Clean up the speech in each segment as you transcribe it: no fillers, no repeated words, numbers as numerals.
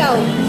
ikaw.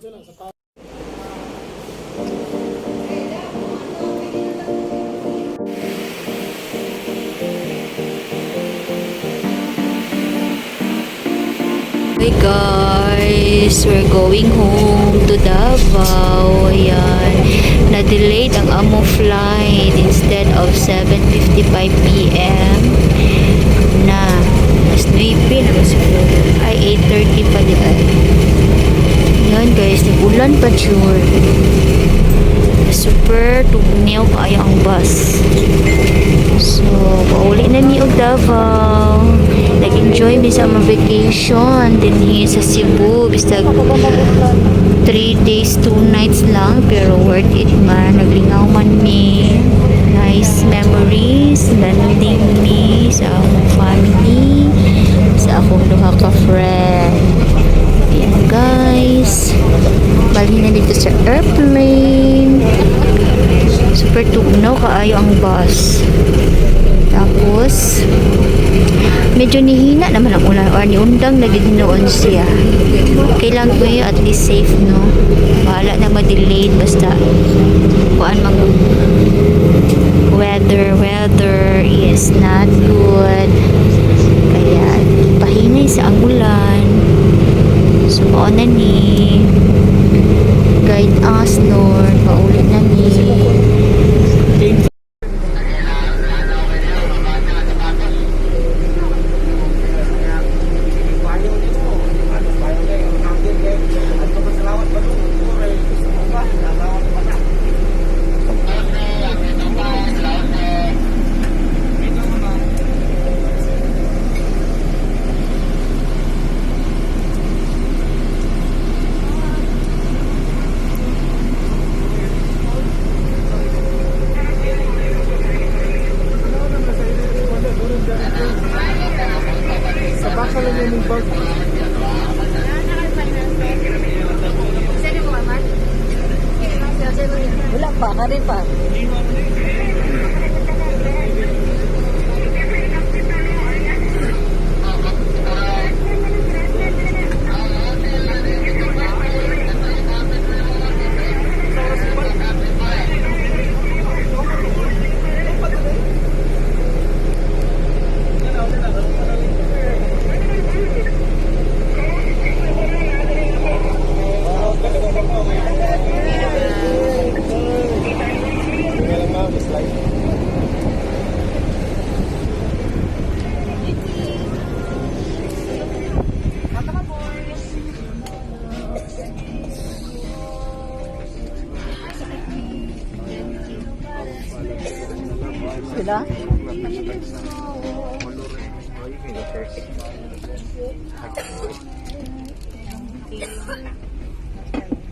Hey guys, we're going home to Davao. Ayan, na-delayed ang amo flight. Instead of 7:55 p.m. na mas 9 na siguro. Ay, 8:30 pa di ay. Ayan guys, nagulan pa sure. Super tugnaw kaya ang bus. So, pauli na ni og Davao. Nag-enjoy mi sa mga vacation din sa Cebu. Basta 3 days, 2 nights lang. Pero worth it man. Naglingaw man mi. Nice memories. Landing mi sa akong family. Sa akong duha ka friend. Ayan guys. Bali na dito sa airplane. Super tugnaw kaayo ang bus. Tapos medyo nihina naman ang ulan or niundang na ginoon siya. Kailangan ko yun at least safe, no? Wala na ma-delayed basta kuan mag weather is not good. Kaya pahinay sa ang ulan. So na ni guide us Lord, paulit na ni. Wala pa, kari pa. Sila?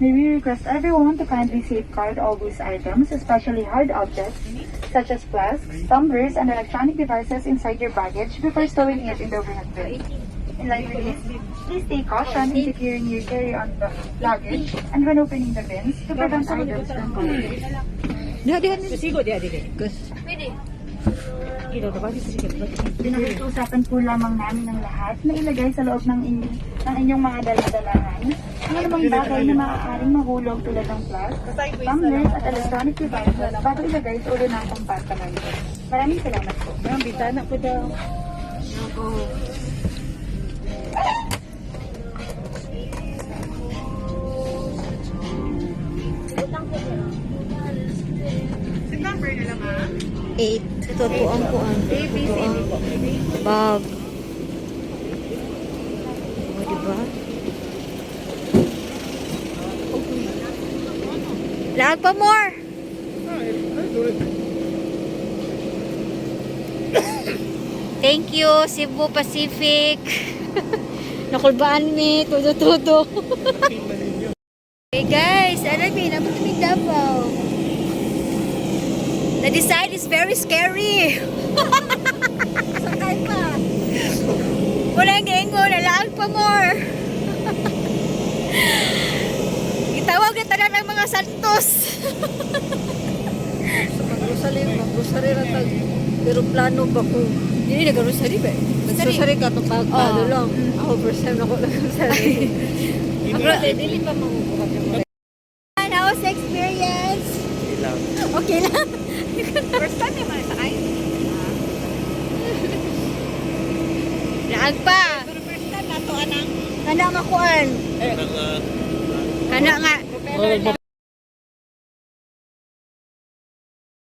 May we request everyone to kindly safeguard all loose items, especially hard objects such as flasks, tumblers, and electronic devices inside your baggage before stowing it in the overhead bin. In line with this, please take caution in securing your carry-on luggage and when opening the bins to prevent items from falling. Pinag-uusapan po lamang namin ng lahat na ilagay sa loob ng inyong mga dala-dalahan ang anumang bagay na maaaring mahulog tulad ng flask, tumblers at electronic devices bago ilagay sa ulo ng compartment. Maraming salamat po. Ang bitana po daw. Number na lang ha? 8. Ito po ang bag. O, diba? Lag pa more! Thank you, Cebu Pacific. Nakulbaan mi, todo-todo. Hey guys, alam mo, nabot kami Davao. The design is very scary. Sakay pa. Walang gengo, nalaag pa more. Itawag na tanan ng mga santos. Mag-grocery na tag. Pero plano ba ko? Hindi nag-grocery ba? Nag-grocery ka ito pag lang. Ako first time na ko nag-grocery. Dili pa mabubuhat. How's the experience? Okay lang. First time yung mga sakay? Laag pa. Pero first time nato anang Kana nga kuan. Kana nga. propeller lang.